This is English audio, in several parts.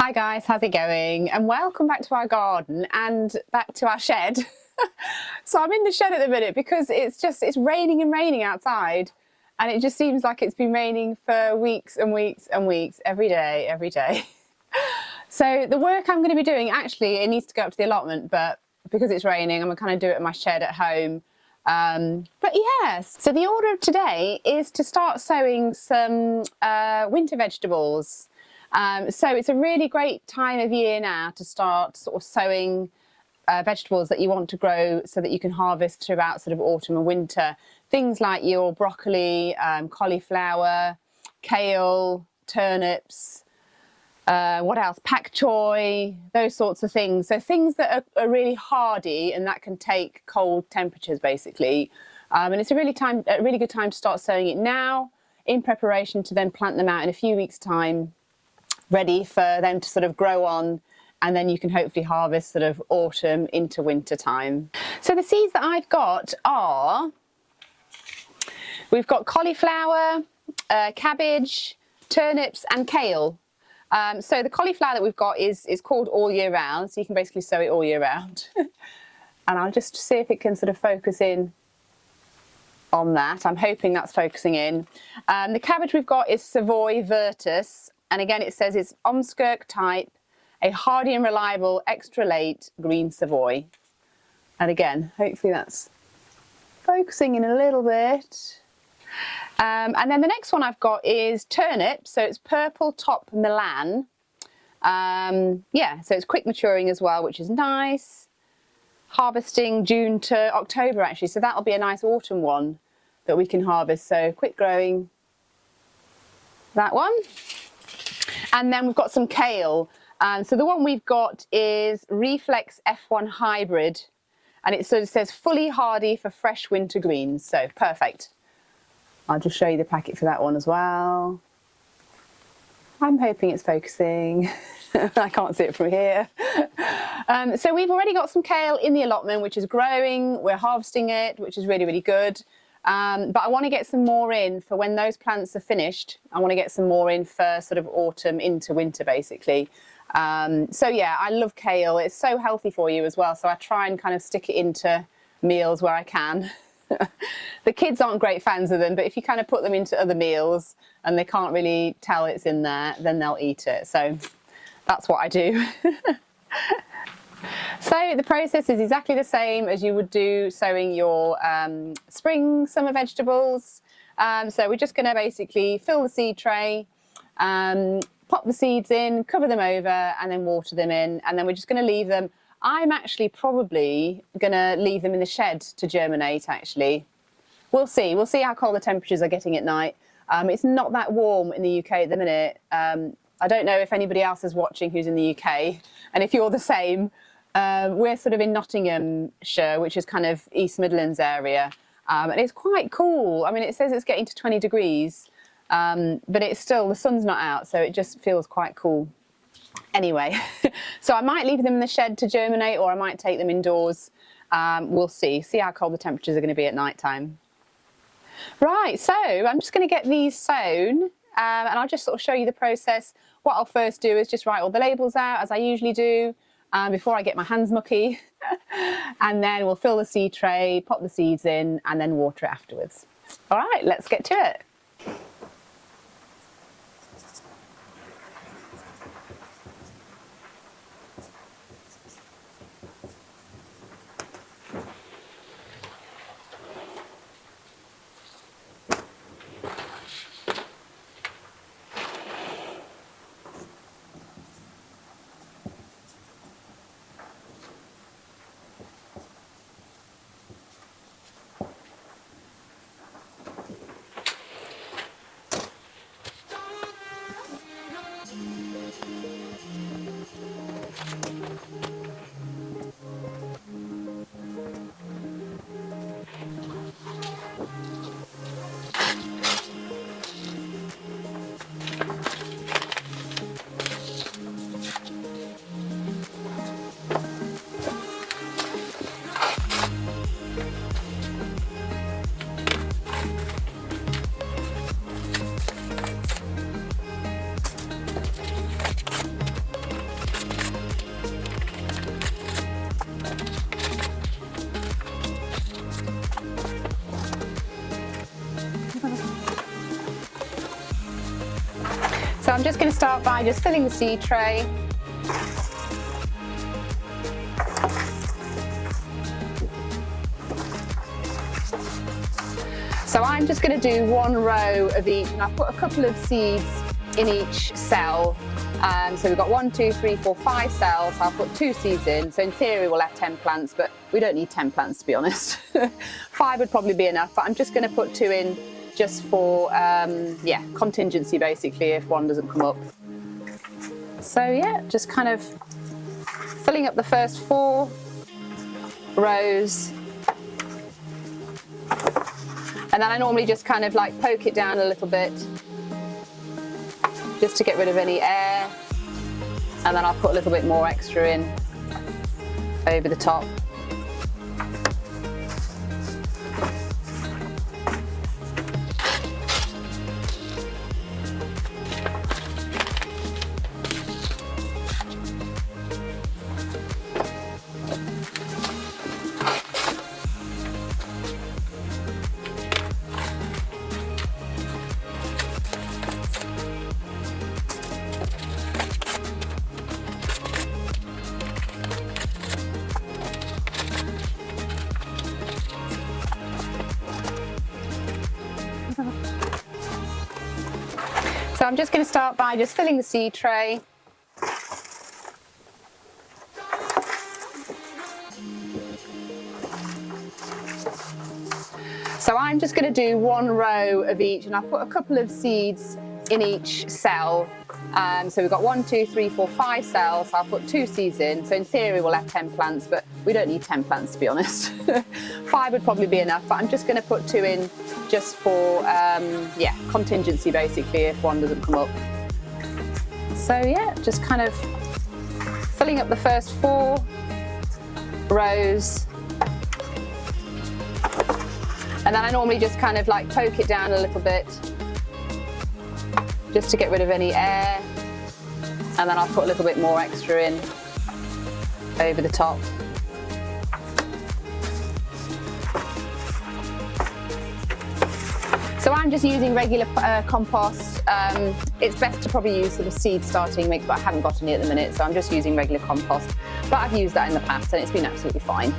Hi guys, how's it going? And welcome back to our garden and back to our shed. So I'm in the shed at the minute because it's raining and raining outside, and it just seems like it's been raining for weeks and weeks and weeks, every day. So the work I'm going to be doing, actually it needs to go up to the allotment, but because it's raining I'm going to kind of do it in my shed at home. But yes, so the order of today is to start sowing some winter vegetables. So it's a really great time of year now to start sort of sowing vegetables that you want to grow so that you can harvest throughout sort of autumn and winter. Things like your broccoli, cauliflower, kale, turnips, what else? Pak choy, those sorts of things. So things that are really hardy and that can take cold temperatures basically. And it's a really good time to start sowing it now in preparation to then plant them out in a few weeks' time, ready for them to sort of grow on, and then you can hopefully harvest sort of autumn into winter time. So the seeds that I've got are, we've got cauliflower, cabbage, turnips and kale. So the cauliflower that we've got is called all year round, so you can basically sow it all year round. And I'll just see if it can sort of focus in on that. I'm hoping that's focusing in. The cabbage we've got is Savoy Virtus, and again it says it's Omskirk type, a hardy and reliable extra late green Savoy. And again, hopefully that's focusing in a little bit. And then the next one I've got is turnip, so it's purple top Milan. Yeah, so it's quick maturing as well, which is nice. Harvesting June to October actually, so that'll be a nice autumn one that we can harvest. So quick growing, that one. And then we've got some kale. So the one we've got is Reflex F1 Hybrid, and it sort of says fully hardy for fresh winter greens, so perfect. I'll just show you the packet for that one as well. I'm hoping it's focusing. I can't see it from here. So we've already got some kale in the allotment, which is growing. We're harvesting it, which is really good. But I want to get some more in for when those plants are finished. I want to get some more in for sort of autumn into winter basically. So yeah, I love kale. It's so healthy for you as well, so I try and kind of stick it into meals where I can. The kids aren't great fans of them, but if you kind of put them into other meals and they can't really tell it's in there, then they'll eat it. So that's what I do. So the process is exactly the same as you would do sowing your spring, summer vegetables. So we're just going to basically fill the seed tray, pop the seeds in, cover them over and then water them in, and then we're just going to leave them. I'm actually probably going to leave them in the shed to germinate actually. We'll see how cold the temperatures are getting at night. It's not that warm in the UK at the minute. I don't know if anybody else is watching who's in the UK, and if you're the same. We're sort of in Nottinghamshire, which is kind of East Midlands area, and it's quite cool. I mean, it says it's getting to 20 degrees, but it's still, the sun's not out, so it just feels quite cool. Anyway, so I might leave them in the shed to germinate, or I might take them indoors. We'll see how cold the temperatures are going to be at night time. Right, so I'm just going to get these sown, and I'll just sort of show you the process. What I'll first do is just write all the labels out, as I usually do, before I get my hands mucky. And then we'll fill the seed tray, pop the seeds in, and then water it afterwards. All right, let's get to it. I'm just going to start by just filling the seed tray. So I'm just going to do one row of each, and I've put a couple of seeds in each cell. So we've got 1, 2, 3, 4, 5 cells. I'll put 2 seeds in. So in theory we'll have 10 plants, but we don't need 10 plants to be honest. 5 would probably be enough, but I'm just going to put 2 in just for contingency basically if one doesn't come up. So yeah, just kind of filling up the first 4 rows. And then I normally just kind of like poke it down a little bit just to get rid of any air. And then I'll put a little bit more extra in over the top. So I'm just going to start by just filling the seed tray. So I'm just going to do one row of each, and I've put a couple of seeds in each cell. So we've got 1, 2, 3, 4, 5 cells. I'll put 2 seeds in. So in theory we'll have 10 plants, but we don't need 10 plants to be honest. 5 would probably be enough, but I'm just going to put 2 in just for contingency basically if one doesn't come up. So yeah, just kind of filling up the first 4 rows. And then I normally just kind of like poke it down a little bit just to get rid of any air. And then I'll put a little bit more extra in over the top. So I'm just using regular compost. It's best to probably use sort of seed starting mix, but I haven't got any at the minute, so I'm just using regular compost. But I've used that in the past and it's been absolutely fine.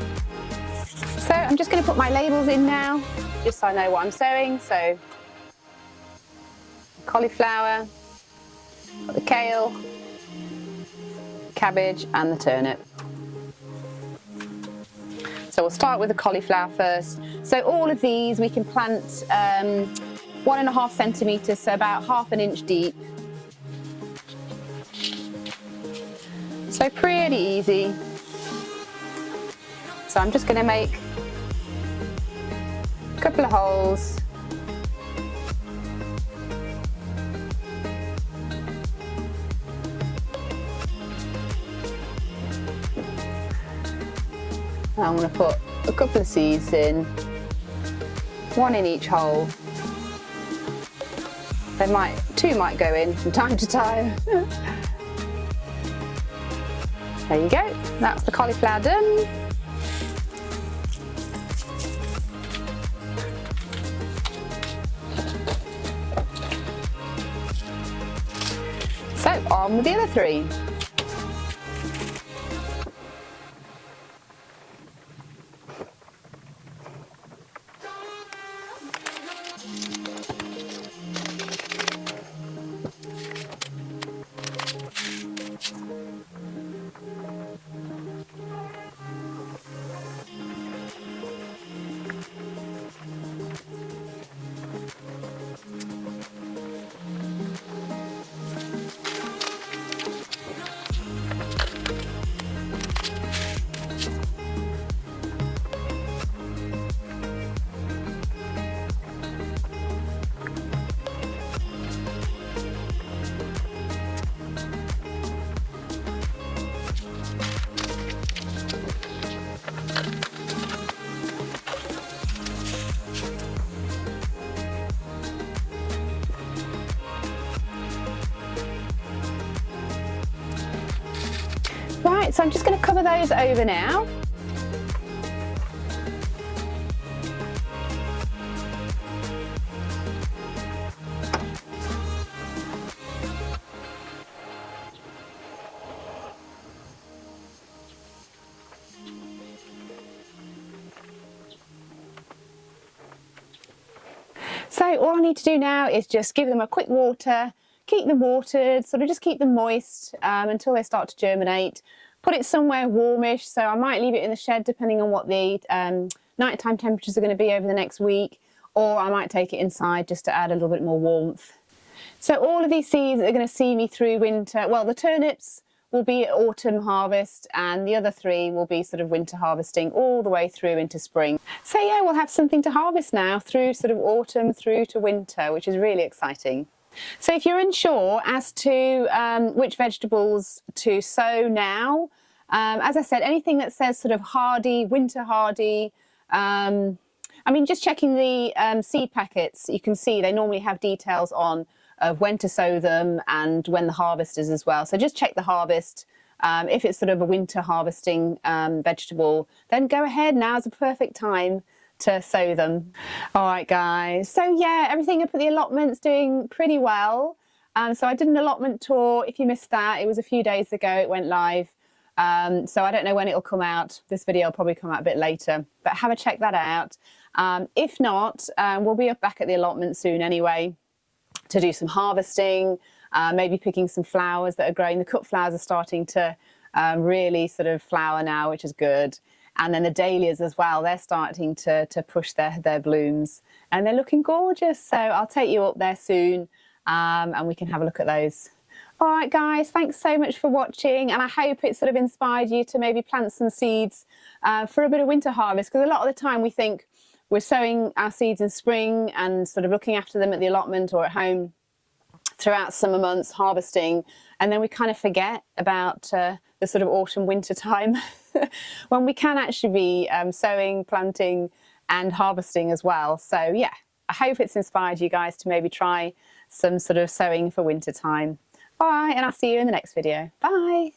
So I'm just going to put my labels in now, just so I know what I'm sowing. So cauliflower, got the kale, cabbage and the turnip. So we'll start with the cauliflower first. So all of these we can plant 1.5 centimetres, so about ½ an inch deep. So pretty easy. So I'm just going to make a couple of holes. I'm going to put a couple of seeds in, 1 in each hole. 2 might go in from time to time. There you go, that's the cauliflower done. So on with the other 3. Right, so I'm just going to cover those over now. So all I need to do now is just give them a quick water, keep them watered, sort of just keep them moist until they start to germinate. Put it somewhere warmish, so I might leave it in the shed depending on what the nighttime temperatures are going to be over the next week, or I might take it inside just to add a little bit more warmth. So all of these seeds are going to see me through winter. Well, the turnips will be autumn harvest and the other 3 will be sort of winter harvesting all the way through into spring. So yeah, we'll have something to harvest now through sort of autumn through to winter, which is really exciting. So if you're unsure as to which vegetables to sow now, as I said, anything that says sort of hardy, winter hardy, I mean, just checking the seed packets, you can see they normally have details on of when to sow them and when the harvest is as well. So just check the harvest. If it's sort of a winter harvesting vegetable, then go ahead, now's the perfect time to sow them. All right, guys. So yeah, everything up at the allotment's doing pretty well. So I did an allotment tour. If you missed that, it was a few days ago, it went live. So I don't know when it'll come out. This video will probably come out a bit later, but have a check that out. If not, we'll be back at the allotment soon anyway to do some harvesting, maybe picking some flowers that are growing. The cut flowers are starting to really sort of flower now, which is good. And then the dahlias as well, they're starting to push their blooms and they're looking gorgeous. So I'll take you up there soon and we can have a look at those. All right, guys, thanks so much for watching. And I hope it sort of inspired you to maybe plant some seeds for a bit of winter harvest. Because a lot of the time we think we're sowing our seeds in spring and sort of looking after them at the allotment or at home throughout summer months, harvesting, and then we kind of forget about the sort of autumn winter time when we can actually be sowing, planting and harvesting as well. So yeah, I hope it's inspired you guys to maybe try some sort of sowing for winter time. All right, and I'll see you in the next video. Bye.